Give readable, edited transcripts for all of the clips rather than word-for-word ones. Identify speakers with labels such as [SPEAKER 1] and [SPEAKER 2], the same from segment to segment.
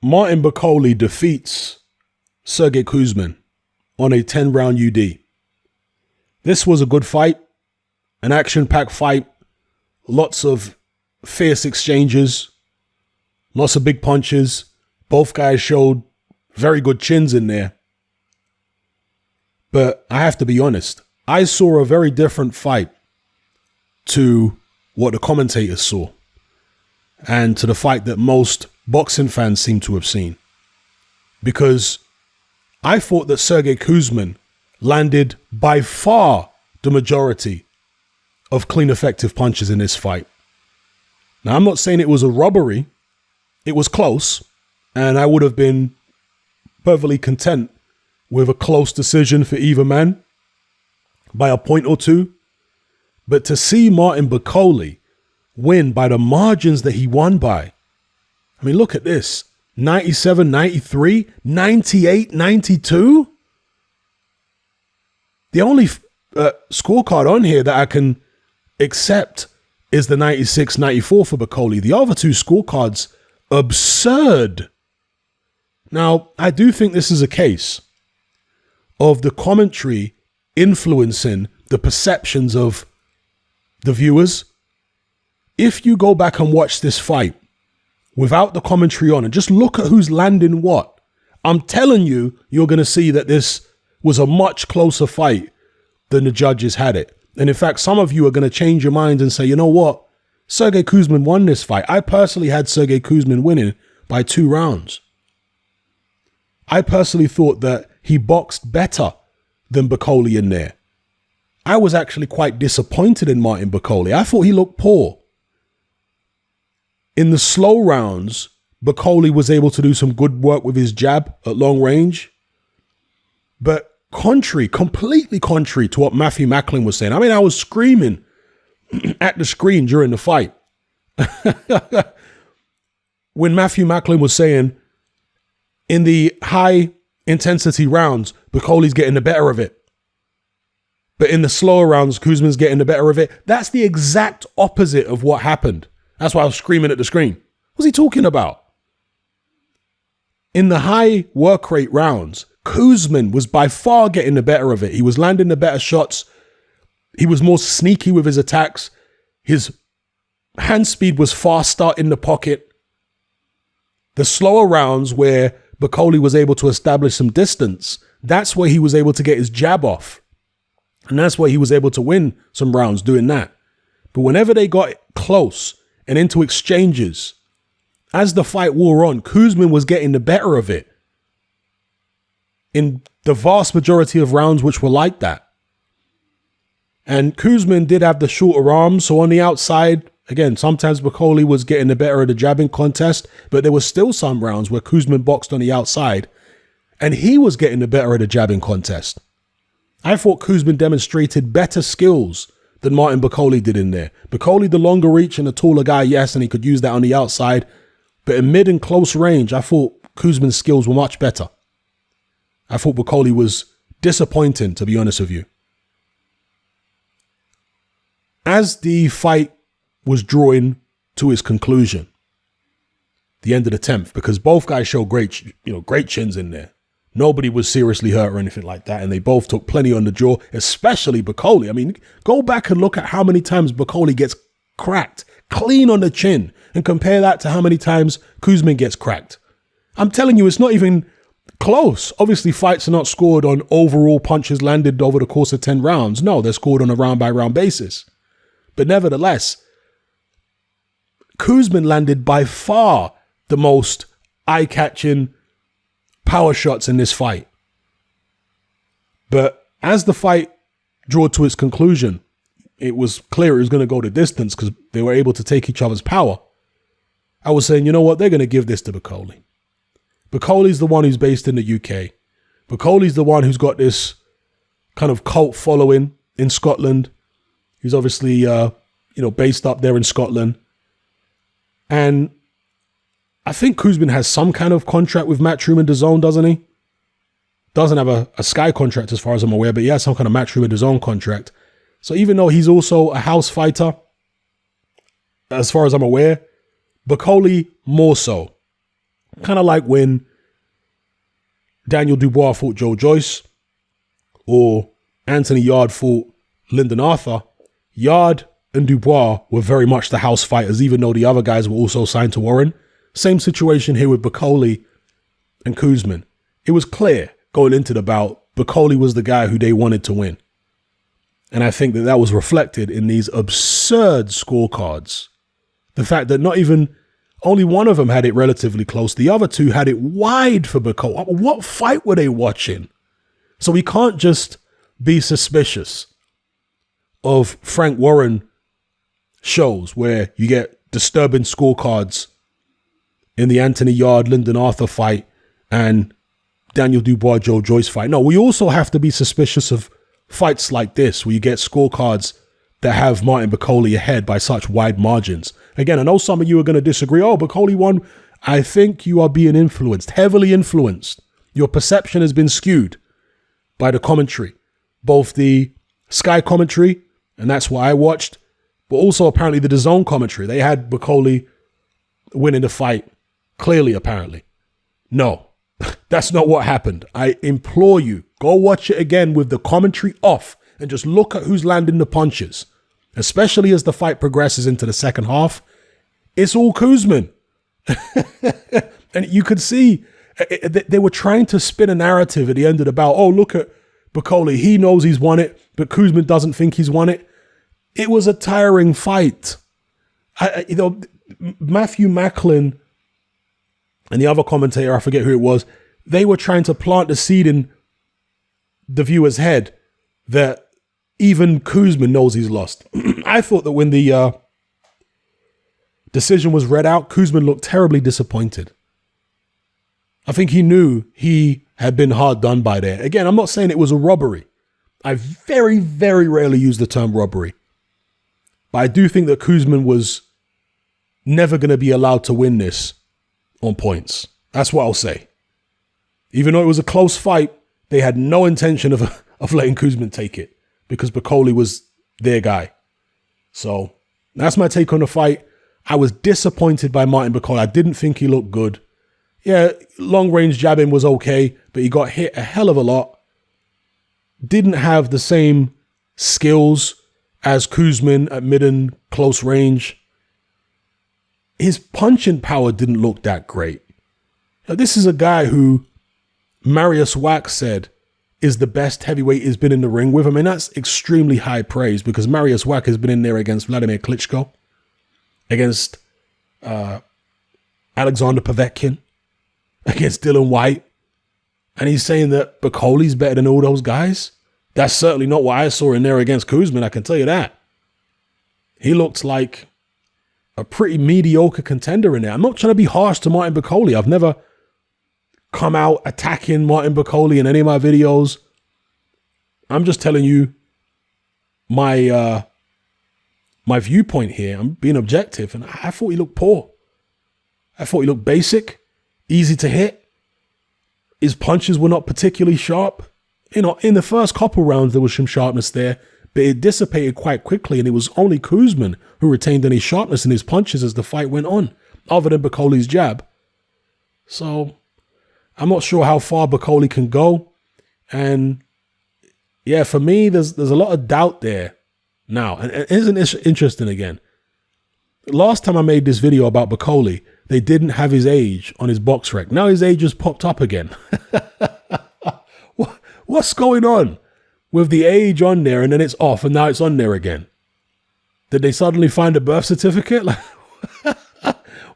[SPEAKER 1] Martin Bakole defeats Sergey Kuzmin on a 10-round UD. This was a good fight, an action-packed fight, lots of fierce exchanges, lots of big punches. Both guys showed very good chins in there. But I have to be honest, I saw a very different fight to what the commentators saw and to the fight that most boxing fans seem to have seen. Because I thought that Sergey Kuzmin landed by far the majority of clean, effective punches in this fight. Now, I'm not saying it was a robbery. It was close, and I would have been perfectly content with a close decision for either man by a point or two. But to see Martin Bakole win by the margins that he won by, I mean, look at this. 97, 93, 98, 92. The only scorecard on here that I can accept is the 96, 94 for Bakole. The other two scorecards, absurd. Now, I do think this is a case of the commentary influencing the perceptions of the viewers. If you go back and watch this fight without the commentary on and just look at who's landing what, I'm telling you, you're going to see that this was a much closer fight than the judges had it. And in fact, some of you are going to change your minds and say, you know what? Sergey Kuzmin won this fight. I personally had Sergey Kuzmin winning by 2 rounds. I personally thought that he boxed better than Bakole in there. I was actually quite disappointed in Martin Bakole. I thought he looked poor. In the slow rounds, Bakole was able to do some good work with his jab at long range. But completely contrary to what Matthew Macklin was saying. I mean, I was screaming at the screen during the fight. When Matthew Macklin was saying, in the high intensity rounds, Bakole's getting the better of it. But in the slower rounds, Kuzmin's getting the better of it. That's the exact opposite of what happened. That's why I was screaming at the screen. What's he talking about? In the high work rate rounds, Kuzmin was by far getting the better of it. He was landing the better shots. He was more sneaky with his attacks. His hand speed was faster in the pocket. The slower rounds where Bakole was able to establish some distance, that's where he was able to get his jab off. And that's where he was able to win some rounds doing that. But whenever they got close and into exchanges, as the fight wore on, Kuzmin was getting the better of it in the vast majority of rounds which were like that. And Kuzmin did have the shorter arms, so on the outside, again, sometimes Bakole was getting the better of the jabbing contest, but there were still some rounds where Kuzmin boxed on the outside, and he was getting the better of the jabbing contest. I thought Kuzmin demonstrated better skills than Martin Bakole did in there. Bakole, the longer reach and the taller guy, yes, and he could use that on the outside, but in mid and close range, I thought Kuzmin's skills were much better. I thought Bakole was disappointing, to be honest with you. As the fight was drawing to its conclusion, the end of the 10th, because both guys showed great chins in there. Nobody was seriously hurt or anything like that, and they both took plenty on the jaw, especially Bakole. I mean, go back and look at how many times Bakole gets cracked clean on the chin and compare that to how many times Kuzmin gets cracked. I'm telling you, it's not even close. Obviously, fights are not scored on overall punches landed over the course of 10 rounds. No, they're scored on a round-by-round basis. But nevertheless, Kuzmin landed by far the most eye-catching power shots in this fight. But as the fight drew to its conclusion, it was clear it was going to go the distance because they were able to take each other's power. I was saying, you know what? They're going to give this to Bakole. Bakole's the one who's based in the UK. Bakole's the one who's got this kind of cult following in Scotland. He's obviously, based up there in Scotland. And I think Kuzmin has some kind of contract with Matchroom and DAZN, doesn't he? Doesn't have a Sky contract as far as I'm aware, but he has some kind of Matchroom and DAZN contract. So even though he's also a house fighter, as far as I'm aware, Bakole more so. Kind of like when Daniel Dubois fought Joe Joyce or Anthony Yarde fought Lyndon Arthur. Yarde and Dubois were very much the house fighters, even though the other guys were also signed to Warren. Same situation here with Bakole and Kuzmin. It was clear going into the bout, Bakole was the guy who they wanted to win. And I think that was reflected in these absurd scorecards. The fact that not even only one of them had it relatively close. The other two had it wide for Bakole. What fight were they watching? So we can't just be suspicious of Frank Warren shows where you get disturbing scorecards in the Anthony Yarde, Lyndon Arthur fight and Daniel Dubois, Joe Joyce fight. No, we also have to be suspicious of fights like this where you get scorecards that have Martin Bakole ahead by such wide margins. Again, I know some of you are going to disagree. Oh, Bakole won. I think you are being influenced, heavily influenced. Your perception has been skewed by the commentary, both the Sky commentary, and that's what I watched, but also apparently the DAZN commentary. They had Bakole winning the fight, clearly, apparently. No, that's not what happened. I implore you, go watch it again with the commentary off and just look at who's landing the punches, especially as the fight progresses into the second half. It's all Kuzmin. And you could see they were trying to spin a narrative at the end of the bout. Oh, look at Bakole. He knows he's won it, but Kuzmin doesn't think he's won it. It was a tiring fight. Matthew Macklin and the other commentator, I forget who it was, they were trying to plant the seed in the viewer's head that even Kuzmin knows he's lost. I thought that when the decision was read out, Kuzmin looked terribly disappointed. I think he knew he had been hard done by there. Again, I'm not saying it was a robbery. I very, very rarely use the term robbery. But I do think that Kuzmin was never going to be allowed to win this on points. That's what I'll say. Even though it was a close fight, they had no intention of letting Kuzmin take it because Bakole was their guy. So that's my take on the fight. I was disappointed by Martin Bakole. I didn't think he looked good. Yeah, long-range jabbing was okay, but he got hit a hell of a lot. Didn't have the same skills as Kuzmin at mid and close range. His punching power didn't look that great. Now, this is a guy who Marius Wack said is the best heavyweight he's been in the ring with. I mean, that's extremely high praise because Marius Wack has been in there against Vladimir Klitschko, against Alexander Povetkin, against Dylan White. And he's saying that Bakole's better than all those guys. That's certainly not what I saw in there against Kuzmin, I can tell you that. He looked like a pretty mediocre contender in there. I'm not trying to be harsh to Martin Bakole. I've never come out attacking Martin Bakole in any of my videos. I'm just telling you my viewpoint here. I'm being objective, and I thought he looked poor. I thought he looked basic, easy to hit. His punches were not particularly sharp. You know, in the first couple rounds, there was some sharpness there, but it dissipated quite quickly, and it was only Kuzmin who retained any sharpness in his punches as the fight went on, other than Bakole's jab. So I'm not sure how far Bakole can go. And yeah, for me, there's a lot of doubt there now. And isn't it interesting again? Last time I made this video about Bakole, they didn't have his age on his box rec. Now his age has popped up again. What's going on with the age on there and then it's off and now it's on there again? Did they suddenly find a birth certificate?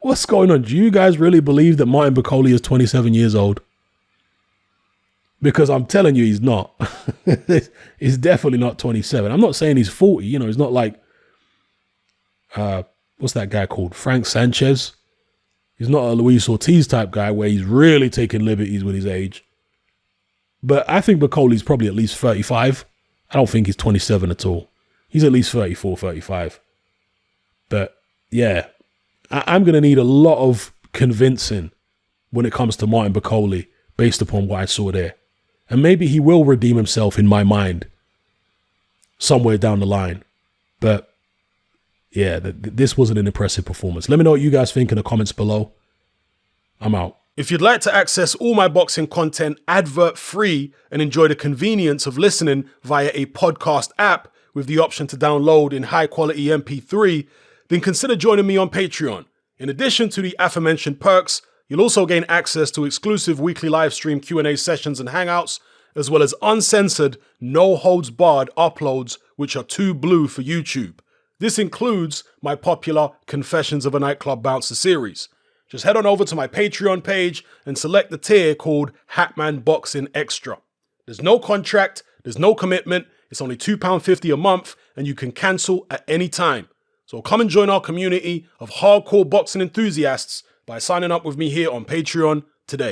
[SPEAKER 1] What's going on? Do you guys really believe that Martin Bakole is 27 years old? Because I'm telling you, he's not. He's definitely not 27. I'm not saying he's 40. You know, he's not like, what's that guy called? Frank Sanchez. He's not a Luis Ortiz type guy where he's really taking liberties with his age. But I think Bakole's probably at least 35. I don't think he's 27 at all. He's at least 34, 35. But yeah, I'm going to need a lot of convincing when it comes to Martin Bakole based upon what I saw there. And maybe he will redeem himself in my mind somewhere down the line. But yeah, this wasn't an impressive performance. Let me know what you guys think in the comments below. I'm out. If you'd like to access all my boxing content advert-free and enjoy the convenience of listening via a podcast app with the option to download in high-quality MP3, then consider joining me on Patreon. In addition to the aforementioned perks, you'll also gain access to exclusive weekly live stream Q&A sessions and hangouts, as well as uncensored, no-holds-barred uploads which are too blue for YouTube. This includes my popular Confessions of a Nightclub Bouncer series. Just head on over to my Patreon page and select the tier called Hatman Boxing Extra. There's no contract, there's no commitment, it's only £2.50 a month, and you can cancel at any time. So come and join our community of hardcore boxing enthusiasts by signing up with me here on Patreon today.